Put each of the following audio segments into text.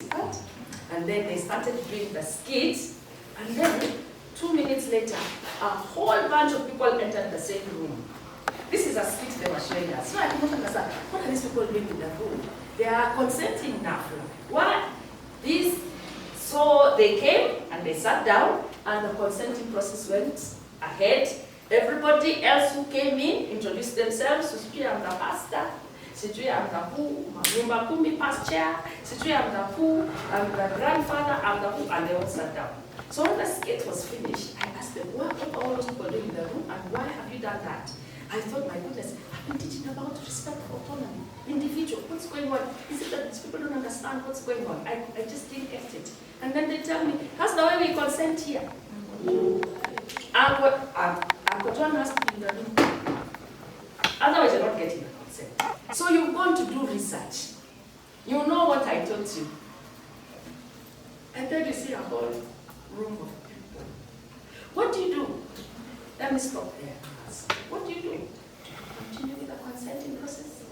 And then they started doing the skits, and then 2 minutes later, a whole bunch of people entered the same room. This is a skit they were showing us. So I did not understand, what are these people doing in the room? They are consenting now. What? So they came and they sat down, and the consenting process went ahead. Everybody else who came in introduced themselves. Sijui I'm the pastor, sijui I'm the who, Nyumba Kumi past chair, sijui I'm the who, I'm the grandfather, I'm the who, and they all sat down. So when the skit was finished, I asked them, what are all those people doing in the room, and why have you done that? I thought, my goodness, I've been teaching about respect for autonomy, individual, what's going on? Is it that these people don't understand what's going on? I just didn't get it. And then they tell me, that's the way we consent here. Uncle John has to be in the room. Otherwise, you're not getting a consent. So you're going to do research. You know what I told you. And then you see a whole room of people. What do you do? Let me stop there. What do you do? Do you continue with the consenting process?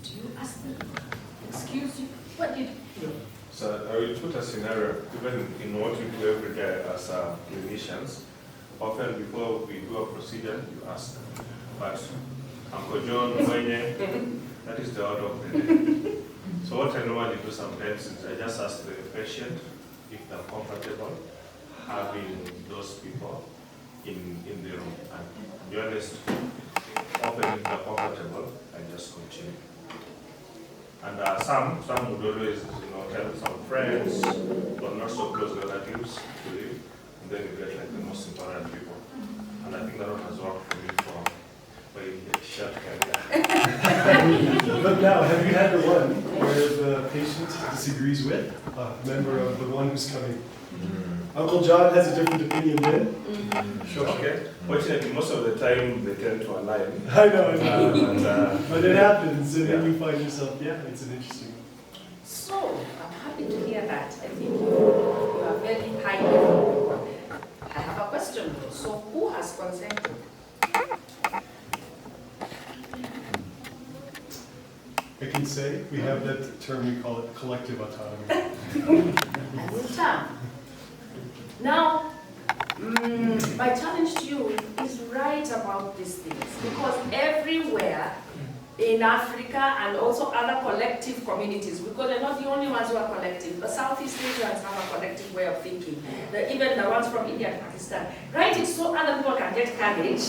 Do you ask them, excuse you? What did you do? So I will put a scenario, even in what we do every day as clinicians. Often before we do a procedure, you ask, but Uncle John, that is the order of the day. So what I normally do sometimes is I just ask the patient if they're comfortable having those people in the room. And to be honest, often if they're comfortable, I just continue. And some would always, tell some friends, but not so close relatives to live, and then you get like the most important people. And I think that one has worked for me for a short career. But now, have you had the one where the patient disagrees with a member of the one who's coming? Uncle John has a different opinion then? Sure. Okay. Fortunately, most of the time they tend to align. I know. But it happens, and then you find yourself, it's an interesting one. So, I'm happy to hear that. I think you are very high level. I have a question though. So, who has consented? I can say, we have that term, we call it collective autonomy. A new term. Now, my challenge to you is write about these things, because everywhere in Africa and also other collective communities, because they're not the only ones who are collective. The Southeast Asians have a collective way of thinking. Even the ones from India and Pakistan. Write it so other people can get courage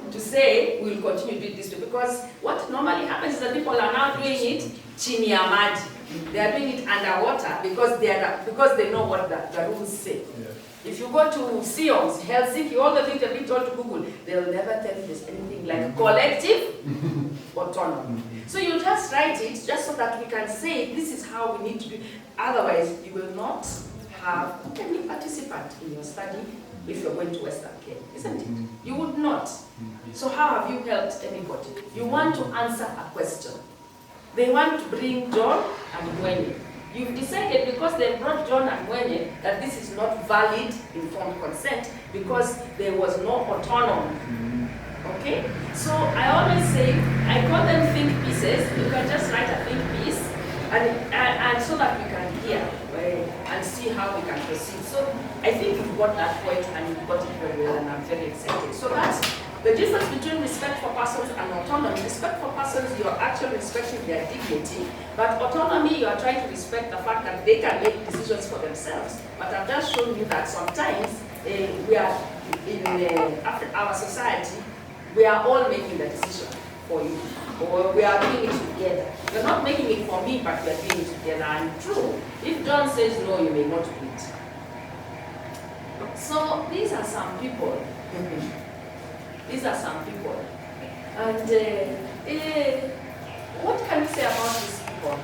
to say, we'll continue doing this, because what normally happens is that people are now doing it chini ya maji. They are doing it underwater because they know what the rules say. Yeah. If you go to SEOs, Helsinki, all the things they've been told to Google, they'll never tell you there's anything like collective autonomy. So you just write it just so that we can say this is how we need to do it. Otherwise, you will not have any participant in your study if you're going to Western Cape, isn't it? You would not. So how have you helped anybody? You want to answer a question. They want to bring John and Mwenye. You've decided, because they brought John and Mwenye, that this is not valid informed consent because there was no autonomy. Okay? So I always say, I call them think pieces. You can just write a think piece, and so that we can hear and see how we can proceed. So I think you've got that point, and you've got it very well, and I'm very excited. So that's the difference between respect for persons and autonomy. Respect for persons, you're actually respecting their dignity, but autonomy, you are trying to respect the fact that they can make decisions for themselves. But I've just shown you that sometimes we are in our society, we are all making the decision for you, or we are doing it together. You're not making it for me, but we are doing it together. And true, if John says no, you may not do it. So these are some people. These are some people. And what can you say about these people?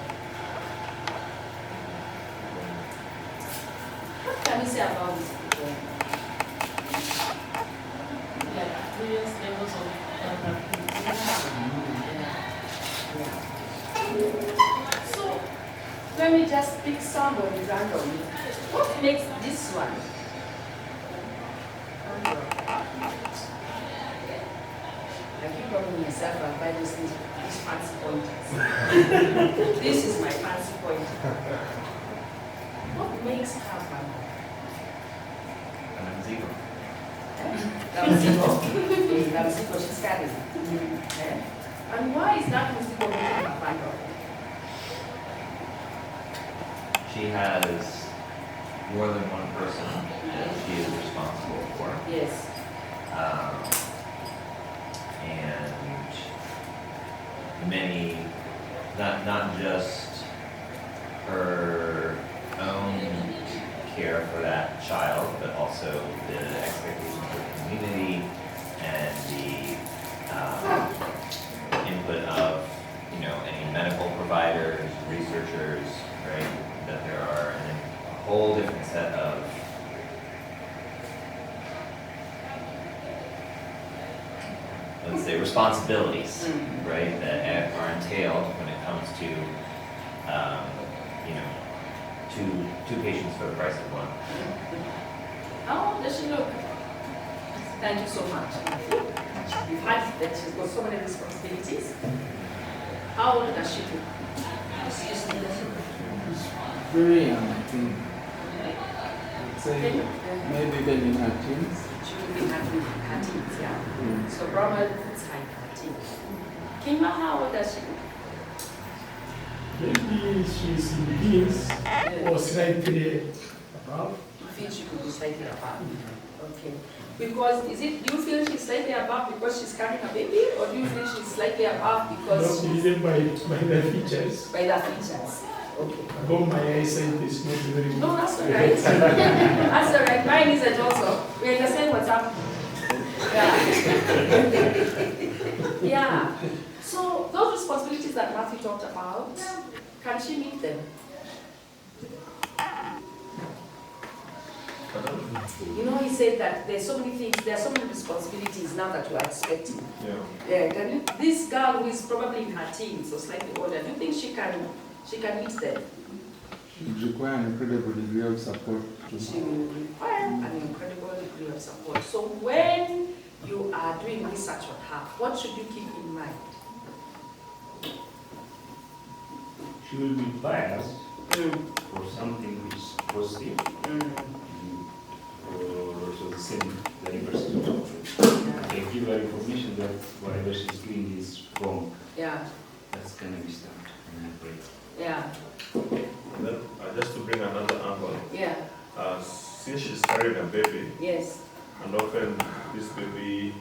What can you say about these people? Yeah, various levels of So, let me just pick somebody randomly. What makes this one? I keep calling myself and buy these fancy pointers. This is my fancy pointer. just have one. Zico. Namziko, she's carrying. And why is that Namziko making a fun dog? She has more than one person that she is responsible for. Yes. And many, not just her own care for that child, but also the expectations of the community and the input of, any medical providers, researchers, right? That there are a whole different set of let's say responsibilities, right, that are entailed when it comes to, two patients for the price of one. How does she look? Thank you so much. We've had that she's got so many responsibilities. How old does she look? It's very young, I think. I'd say maybe even in her teens. She will be her teens, yeah. So Brahma looks like her teens. Kima, how old does she look? Maybe she's in the teens or slightly above. You feel she could be slightly above? Okay. Because do you feel she's slightly above because she's carrying a baby, or do you feel she's slightly above because Not even by the features. by the features? Okay. Though my eyesight is not very good. No, that's all right. That's all right. Mine isn't also. We understand what's happening. Yeah. Yeah. So those responsibilities that Matthew talked about, can she meet them? He said that there's so many things, there are so many responsibilities now that you are expecting. Yeah. This girl who is probably in her teens or slightly older, do you think she can meet them? She would require an incredible degree of support. She will require an incredible degree of support. So when you are doing research on her, what should you keep in mind? She will be biased for something which is positive, or also the same the university. They give her information that whatever she's doing is wrong. Yeah. That's gonna be stopped. Yeah. And then, just to bring another angle, Yeah. since she's carrying a baby, Yes. and often this baby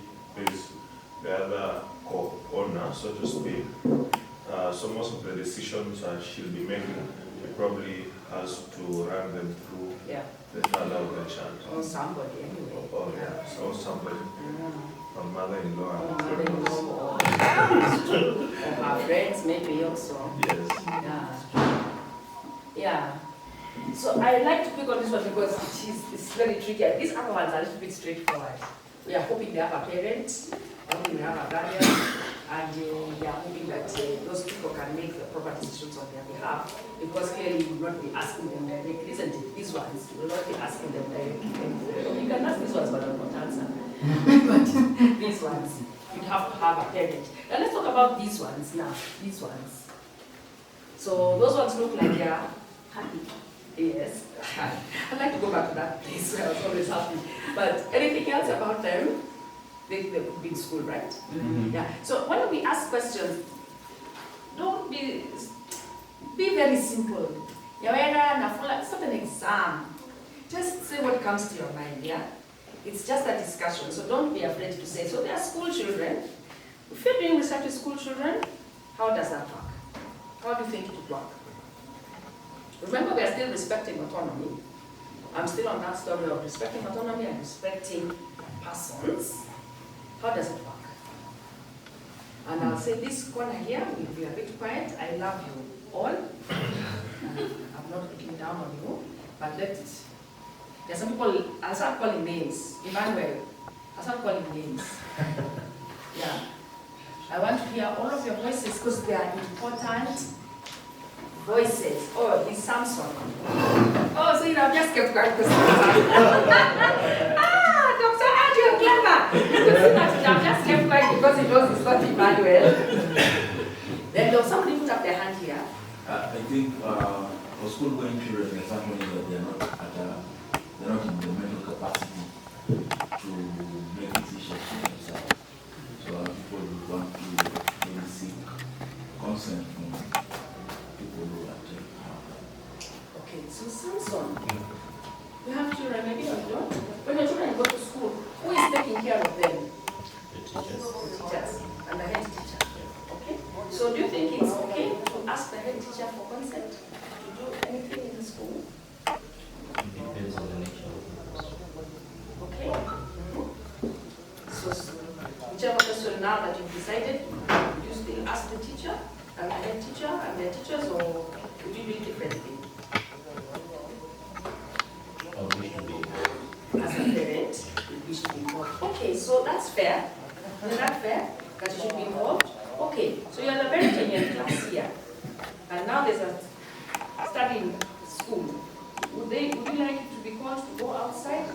is the other co-owner, so to speak, so most of the decisions she'll be making, she probably has to run them through Yeah. the father of the child. Or somebody anyway. Or somebody, or mother-in-law. Or mother-in-law, or her friends maybe also. Yes. Yeah. Yeah. So I like to pick on this one because it's very tricky. These other ones are a little bit straightforward. We are hoping they have a parent, hoping they have a guardian, and we are hoping that those people can make the proper decisions on their behalf, because clearly you will not be asking them directly, isn't it? These ones, you will not be asking them directly. You can ask these ones, but I will not answer. But these ones, you'd have to have a parent. Now let's talk about these ones now, these ones. So those ones look like they are happy. Yes. I'd like to go back to that place where I was always happy. But anything else about them? They could be in school, right? Yeah. So when we ask questions, don't be very simple. It's not an exam. Just say what comes to your mind, yeah? It's just a discussion, so don't be afraid to say. So they are school children. If you're doing research with school children, how does that work? How do you think it would work? Remember, we are still respecting autonomy. I'm still on that story of respecting autonomy and respecting persons. How does it work? And I'll say this corner here will be a bit quiet. I love you all. I'm not looking down on you, but let it. There's some people, I'll start calling names. Emmanuel, I'll start calling names. Yeah. I want to hear all of your voices because they are important voices. Oh, it's Samson. Oh, so I've just kept quiet because Dr. Andrew, you're clever. You could see that I've just kept quiet because it was it's not Emmanuel. Then there was somebody put up their hand here. I think for school-going children, there's something that they're not Okay, so Samson, you have children, maybe or you don't? When your children go to school, who is taking care of them? The teachers. The teachers and the head teacher. Okay? So do you think it's okay to ask the head teacher for consent to do anything in the school? It depends on the nature of the person. Okay? So whichever person now that you've decided, you still ask the teacher and the head teacher and their teachers, or would you do it differently? Or we should be As a parent, you should be involved. Okay, so that's fair. Is that fair? That you should be involved? Okay, so you're the parent in your class here, and now there's a study in school. Would you like it to be called to go outside?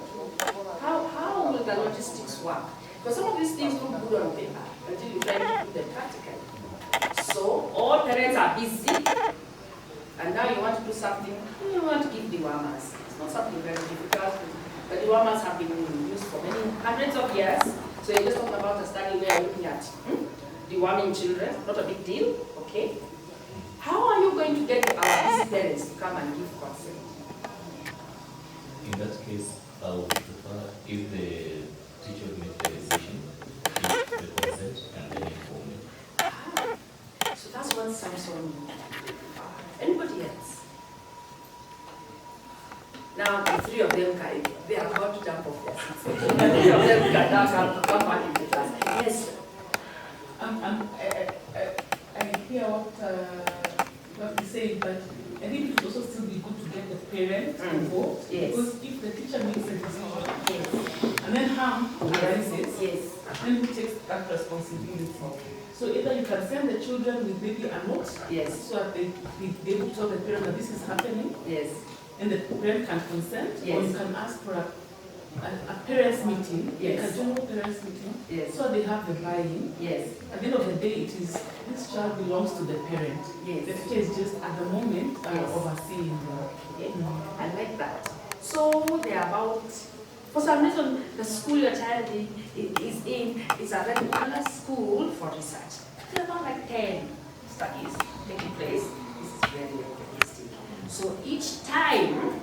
How will the logistics work? Because some of these things look good on paper until you try to do them practically. So all parents are busy, and now you want to do something, you want to give dewormers. It's not something very difficult. The dewormers have been used for many hundreds of years. So you're just talking about a study where you're looking at deworming children, not a big deal, okay? How are you going to get our busy parents to come and give consent? In that case, I would prefer if the teacher makes the decision, give the consent and then inform me. So that's what Samson. Anybody else? Now the three of them they are about to jump off their seats. The three of them can now come back into class. Yes. I hear what you say, but I think it would also still be good to get the parents involved. Yes. Because if the teacher makes a decision, Yes. and then harm arises, Yes. then who takes that responsibility? So either you can send the children with maybe a note, Yes. so that they will tell the parent that this is happening, Yes. and the parent can consent, or Yes. you can ask for a parents meeting, Yes. like a general parents meeting, Yes. so they have the buy-in. Yes. At the end of the day, it is this child belongs to the parent. The Yes. teacher is just at the moment Yes. overseeing Okay. I like that. So they're about, for some reason, the school your child is in is a very popular school for research. There are about like 10 studies taking place. This is very realistic. So each time,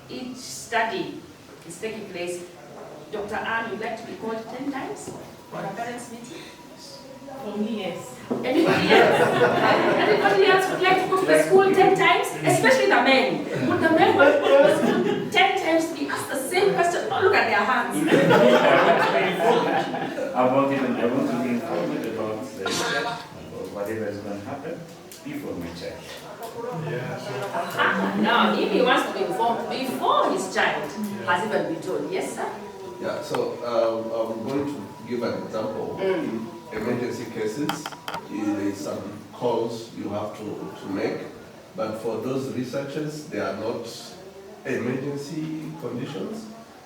each study is taking place, Dr. Ann would like to be called 10 times for a parents' meeting. For me, yes. Anybody else? Anybody else would like to go to the school 10 times? Especially the men. Would the men want to go to the school 10 times to be asked the same question? Oh, look at their hands. I want to be informed about whatever is going to happen before my child. Now, if he wants to be informed before his child has even been told, yes, sir? Yeah, so I'm going to give an example. In emergency cases, there is some calls you have to make, but for those researchers, they are not emergency conditions,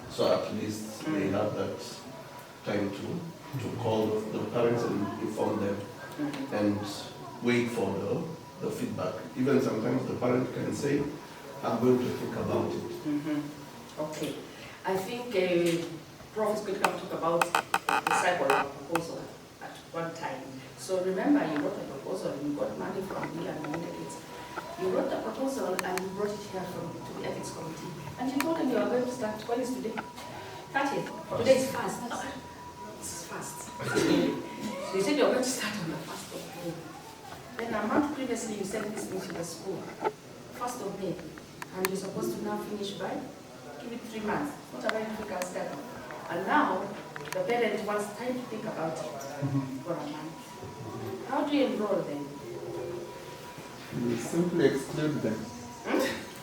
so at least they have that time to call the parents and inform them and wait for the feedback. Even sometimes the parent can say, I'm going to think about it. Okay. I think Prof is going to come talk about the cycle of proposal at one time. So remember, you wrote a proposal and you got money from Bill and Melinda Gates. You wrote the proposal and you brought it here to the ethics committee. And you told them you are going to start, when is today? 30th. Today is fast. Oh, this is fast. They said you are going to start on the 1st of May. Then a month previously you sent this thing to the school. 1st of May. And you're supposed to now finish by? Give it 3 months. Not a very difficult study. And now, the parent wants time to think about it for a month. How do you enroll them? You simply exclude them.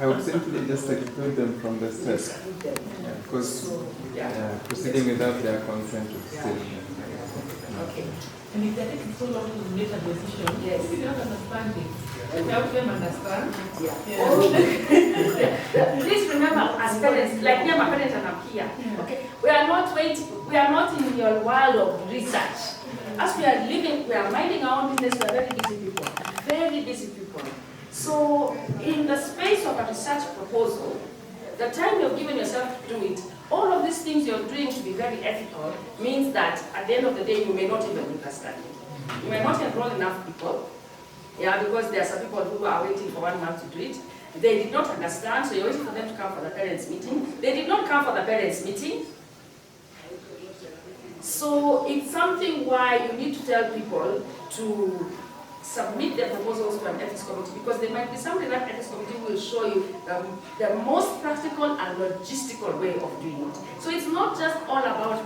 I would simply just exclude them from the test. Exclude them. Because So, yeah. proceeding without their consent would Yeah. still. Okay. And if they take so long to make a decision, Yes. if you don't understand it, help them understand. Yeah. Please remember, as parents, like me, I'm a parent and I'm here. Okay, we are not waiting. We are not in your world of research. As we are living, we are minding our own business. We are very busy people. Very busy people. So, in the space of a research proposal, the time you've given yourself to do it, all of these things you're doing to be very ethical means that at the end of the day, you may not even make a study. You may not enroll enough people. Yeah, because there are some people who are waiting for 1 month to do it. They did not understand, so you're waiting for them to come for the parents' meeting. They did not come for the parents' meeting. So it's something why you need to tell people to submit their proposals to an ethics committee, because there might be something that ethics committee will show you the most practical and logistical way of doing it. So it's not just all about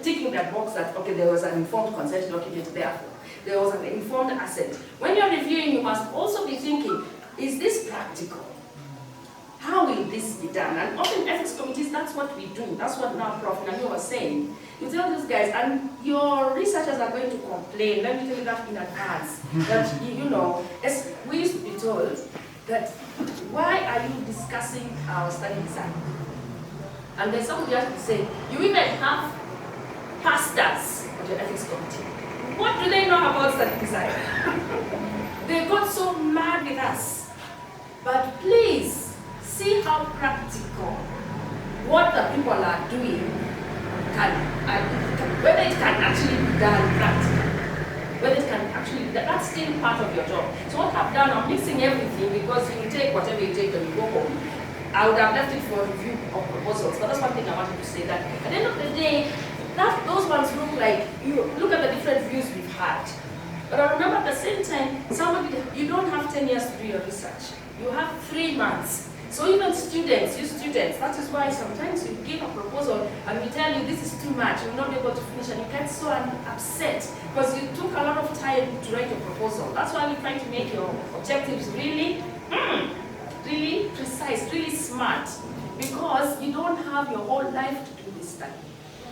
ticking that box that, okay, there was an informed consent document, therefore there was an informed assent. When you're reviewing, you must also be thinking, is this practical? How will this be done? And often ethics committees, that's what we do. That's what now Prof. Nani was saying. You tell these guys, and your researchers are going to complain. Let me tell you that in advance. That, you know, as we used to be told, that why are you discussing our study design? And then somebody has to say, you even have pastors on your ethics committee. What do they know about study design? They got so mad with us. But please, see how practical what the people are doing whether it can actually be done practically. Whether it can actually be done, that's still part of your job. So what I've done, I'm mixing everything because you take whatever you take and you go home. I would have left it for review of proposals, but that's one thing I wanted to say, that at the end of the day, those ones look like, you look at the different views we've had. But I remember at the same time, you don't have 10 years to do your research. You have 3 months. So even students, that is why sometimes you give a proposal and we tell you this is too much, you'll not be able to finish, and you get so upset because you took a lot of time to write your proposal. That's why we try to make your objectives really precise, really smart, because you don't have your whole life to do this study.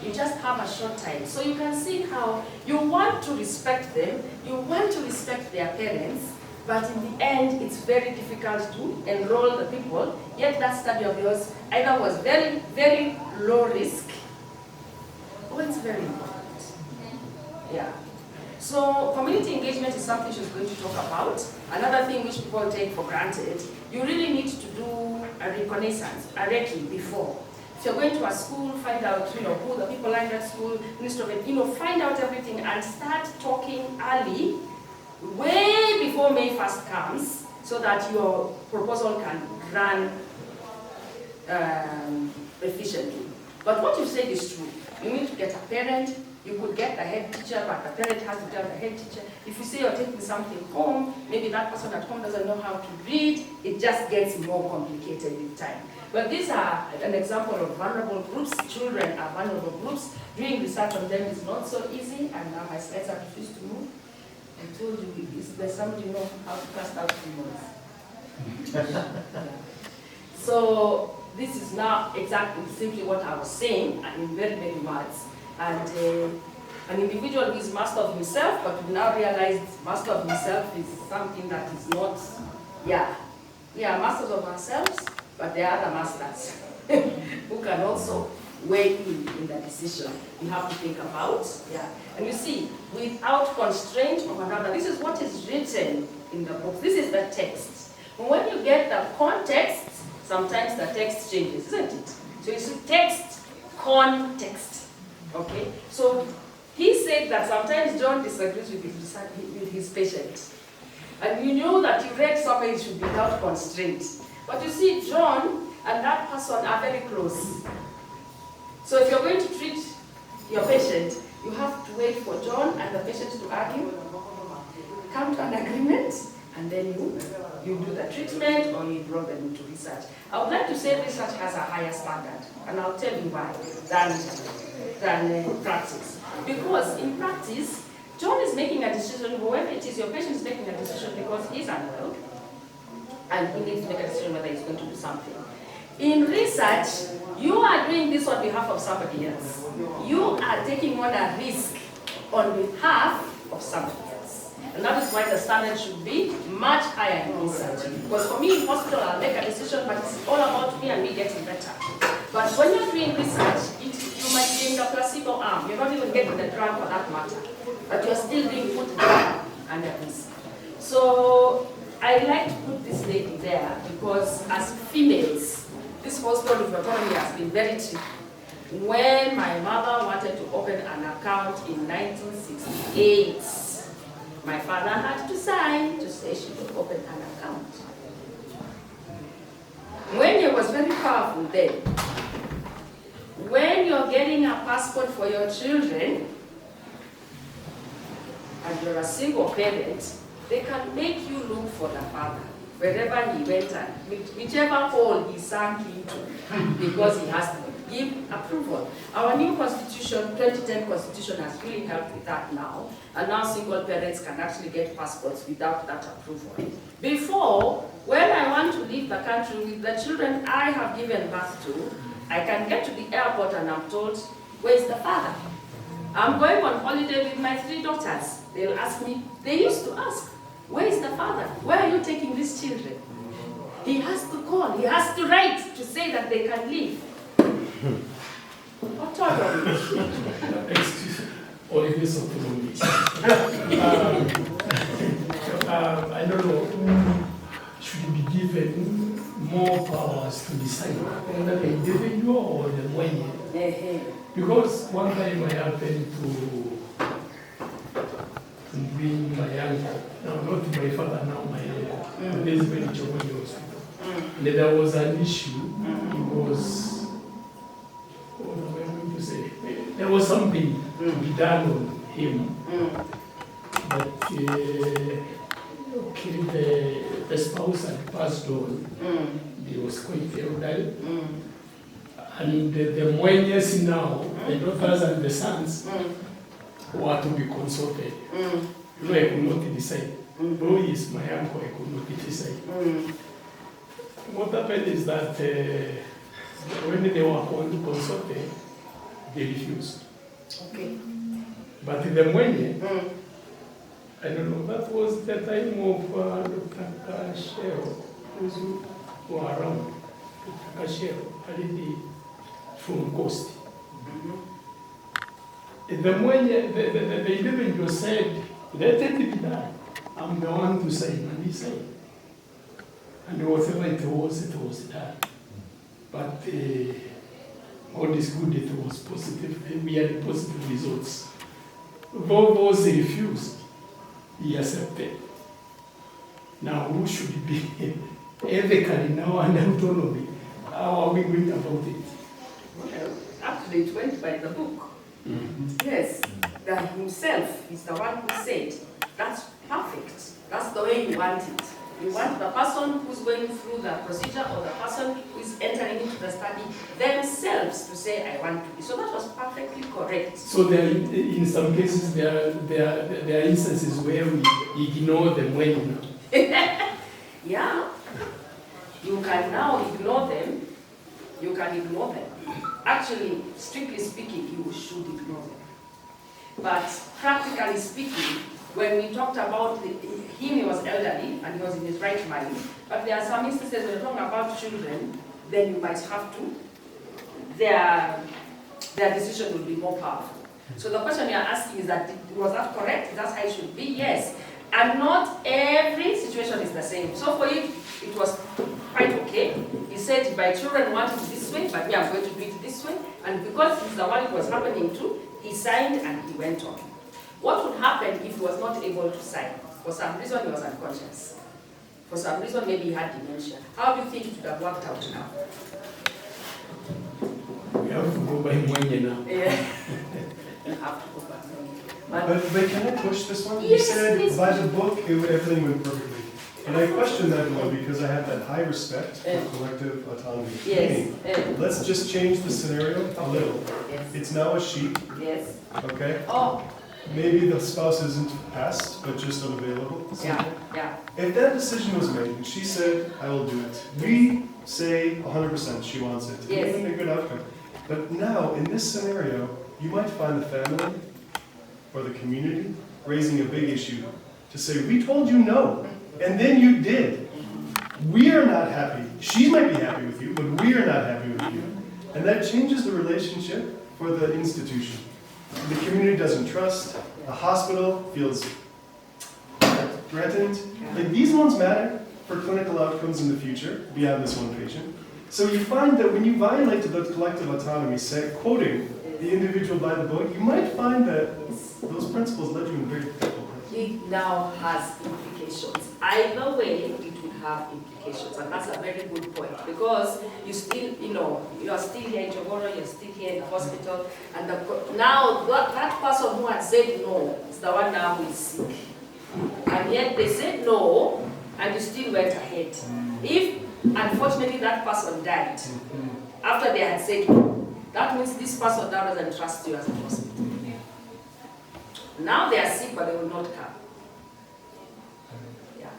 You just have a short time. So you can see how you want to respect them, you want to respect their parents, but in the end, it's very difficult to enroll the people. Yet that study of yours either was very, very low risk, or it's very important. Yeah. So community engagement is something she's going to talk about. Another thing which people take for granted, you really need to do a reconnaissance, a recce before. If you're going to a school, find out who the people are in that school, find out everything and start talking early, way before May 1st comes, so that your proposal can run efficiently. But what you said is true. You need to get a parent. You could get a head teacher, but the parent has to tell the head teacher. If you say you're taking something home, maybe that person at home doesn't know how to read, it just gets more complicated with time. But these are an example of vulnerable groups. Children are vulnerable groups. Doing research on them is not so easy, and now my slides have refused to move. I told you, there's somebody who knows how to cast out demons. So this is now exactly simply what I was saying, and in very many words. And an individual who is master of himself, but we now realize master of himself is something that is not, we are masters of ourselves, but there are other masters who can also weigh in the decision you have to think about. And you see, without constraint of another, this is what is written in the book. This is the text. And when you get the context, sometimes the text changes, isn't it? So you see text, context. Okay? So he said that sometimes John disagrees with his patient. And you know that you read somewhere it should be without constraint. But you see, John and that person are very close. So if you're going to treat your patient, you have to wait for John and the patient to argue, come to an agreement, and then you do the treatment or you draw them into research. I would like to say research has a higher standard, and I'll tell you why, than practice. Because in practice, John is making a decision, whoever it is, your patient is making a decision because he's unwell, and he needs to make a decision whether he's going to do something. In research, you are doing this on behalf of somebody else. You are taking on a risk on behalf of somebody else. And that is why the standard should be much higher in research. Because for me in hospital, I'll make a decision, but it's all about me and me getting better. But when you're doing research, you might be in the placebo arm. You're not even getting the drug for that matter. But you're still being put down under risk. So I like to put this lady there because as females, this hospital of autonomy has been very tricky. When my mother wanted to open an account in 1968, My father had to sign to say she would open an account. When was very powerful then. When you're getting a passport for your children, and you're a single parent, they can make you look for the father wherever he went and whichever hole he sank into, because he has to give approval. Our new constitution, 2010 constitution, has really helped with that now, and now single parents can actually get passports without that approval. Before, when I want to leave the country with the children I have given birth to, I can get to the airport and I'm told, where's the father? I'm going on holiday with my 3 daughters. They'll ask me, they used to ask, where is the father? Where are you taking these children? He has to call, he has to write to say that they can leave. Autonomy. Excuse me, or it is autonomy. I don't know, should be given more powers to decide whether the individual or the money. Because one time I happened to bring my uncle, no, not my father, now my uncle, this is very Choboni hospital. And there was an issue, it was, what am I going to say? There was something to be done on him. But, okay, the spouse had passed on, he was quite elderly. And the Mwenyes now, the daughters and the sons, were to be consulted. You know, I could not decide. Though he is my uncle, I could not decide. What happened is that when they were consulted, they refused. Okay. But the Mwenye, I don't know, that was the time of Dr. Kashero, who were around. Dr. Kashero, already from Coast. The Mwenye, the individual said, let it be done. I'm the one to sign, and he signed. And whatever it was done. But God is good, it was positive, we had positive results. Though those refused, he accepted. Now, who should be ethically now and autonomy? How are we going about it? Well, actually, it went by the book. Yes, that himself is the one who said, that's perfect. That's the way you want it. You want the person who's going through the procedure or the person who is entering into the study themselves to say, I want to be. So that was perfectly correct. So there, in some cases, there are instances where we ignore them when Yeah, you can now ignore them. You can ignore them. Actually, strictly speaking, you should ignore them. But practically speaking, when we talked about him, he was elderly and he was in his right mind. But there are some instances when you're talking about children, then you might have to. Their decision will be more powerful. So the question you're asking is that, was that correct? Is that how it should be? Yes. And not every situation is the same. So for you, it was quite okay. He said, my children want it this way, but me, I'm going to do it this way. And because he's the one it was happening to, he signed and he went on. What would happen if he was not able to sign? For some reason, he was unconscious. For some reason, maybe he had dementia. How do you think it would have worked out now? we have to go by Mwenye now. Yeah. You have to go back. But can I push this one? You Yes, said please. by the book, everything went perfectly. And I question that one because I have that high respect for collective autonomy. Yes. Meaning, let's just change the scenario a little. Yes. It's now a she, Yes. okay? Oh, Maybe the spouse isn't passed, but just unavailable. yeah, yeah. If that decision was made and she said, I will do it, we say 100% she wants it. Yes. It would be a good outcome. But now, in this scenario, you might find the family or the community raising a big issue to say, we told you no, and then you did. We are not happy. She might be happy with you, but we are not happy with you. And that changes the relationship for the institution. The community doesn't trust, the hospital feels threatened. Like, these ones matter for clinical outcomes in the future, beyond this one patient. So you find that when you violate the collective autonomy, say, quoting the individual by the book, you might find that those principles led you in very difficult places. it now has implications. Either way, it will have implications, and that's a very good point, because you still, you are still here in Jogoro, you're still here in the hospital, and now that person who had said no is the one now who is sick. And yet they said no, and you still went ahead. If, unfortunately, that person died after they had said no, that means this person now doesn't trust you as a hospital. Now they are sick, but they will not come. Yeah.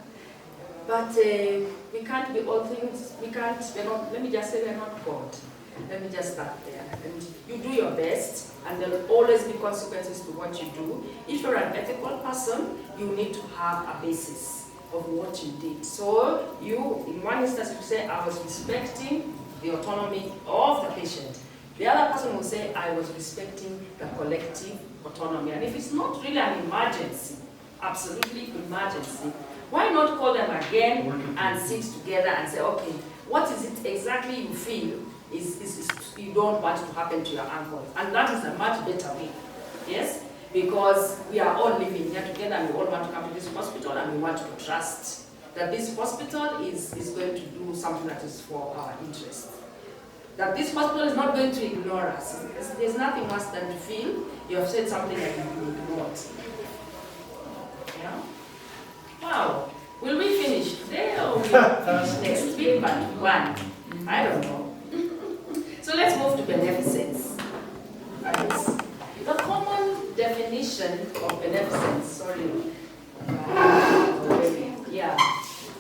But we can't be all things, we're not, let me just say we're not God. Let me just start there. And you do your best, and there will always be consequences to what you do. If you're an ethical person, you need to have a basis of what you did. So you, in one instance, you say, I was respecting the autonomy of the patient. The other person will say, I was respecting the collective autonomy. And if it's not really an emergency, absolutely emergency, why not call them again and sit together and say, okay, what is it exactly you feel is you don't want to happen to your uncle? And that is a much better way, yes? Because we are all living here together, and we all want to come to this hospital, and we want to trust that this hospital is going to do something that is for our interest. That this hospital is not going to ignore us. There's nothing worse than to feel you have said something and you've been ignored. Yeah? Wow. Will we finish today, or will we finish next week? But one. I don't know. So let's move to beneficence. Right. The common definition of beneficence, sorry. Yeah.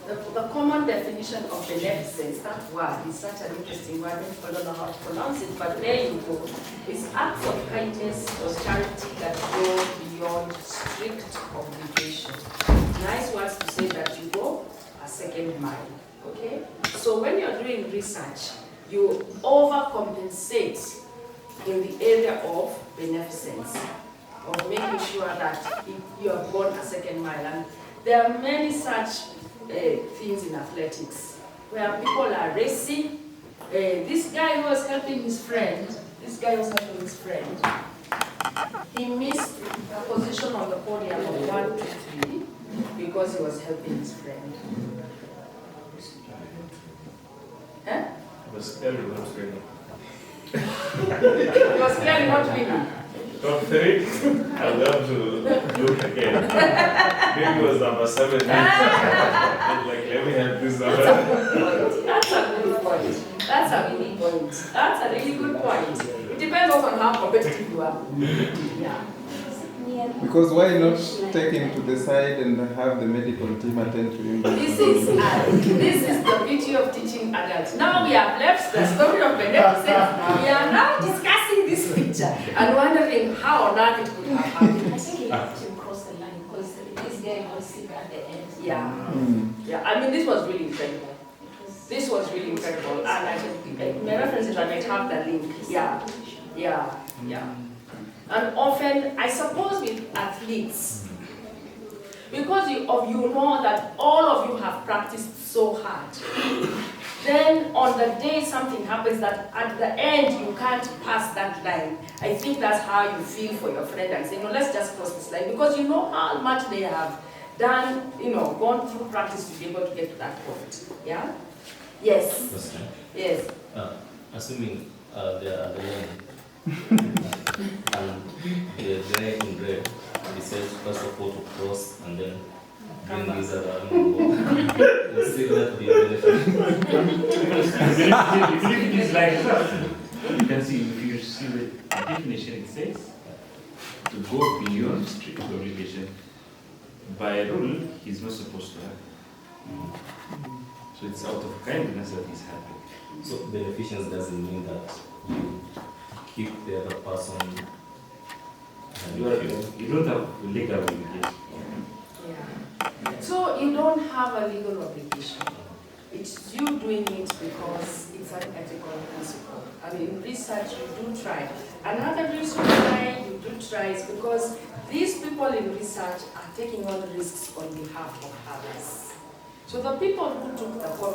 The common definition of beneficence, that word is such an interesting word, I don't know how to pronounce it, but there you go. It's acts of kindness or charity that go beyond strict obligation. Nice words to say that you go a second mile, okay? So when you're doing research, you overcompensate in the area of beneficence, of making sure that you have gone a second mile. And there are many such things in athletics, where people are racing. This guy who was helping his friend, he missed the position on the podium of 1, 2, 3 because he was helping his friend. Huh? It was clearly not winning. He was clearly not winning. Top 3, I'd love to look again. Maybe it was number 7. Like, let me have this number. That's a good point. That's a really point. That's a really good point. It depends also on how competitive you are. Yeah. Because why not take him to the side and have the medical team attend to him? This is the beauty of teaching adults. Now we have left the story of beneficence. We are now discussing this picture and wondering how on earth it could have happened. I think it has to cross the line, because this guy was sick at the end. Yeah. Yeah. I mean, this was really incredible. This was really incredible. And I can, my references, I might have the link. Yeah. Yeah. Yeah. And often, I suppose with athletes, because you know that all of you have practiced so hard, then on the day something happens that at the end you can't pass that line, I think that's how you feel for your friend and say, no, let's just cross this line, because you know how much they have done, gone through practice to be able to get to that point. Yeah? Yes. Question. Yes. Assuming they are the line, and the guy in red, he says first of all to cross and then bring these other animals. You see that be beneficial. If it is like that, you can see, if you see the definition, it says to go beyond strict obligation. By rule, he's not supposed to have. So it's out of kindness that he's happy. So beneficence doesn't mean that you keep the other person. You don't have legal obligation. Yeah. So you don't have a legal obligation. It's you doing it because it's an ethical principle. I mean, in research you do try. Another reason why you do try is because these people in research are taking on risks on behalf of others. So the people who took the COVID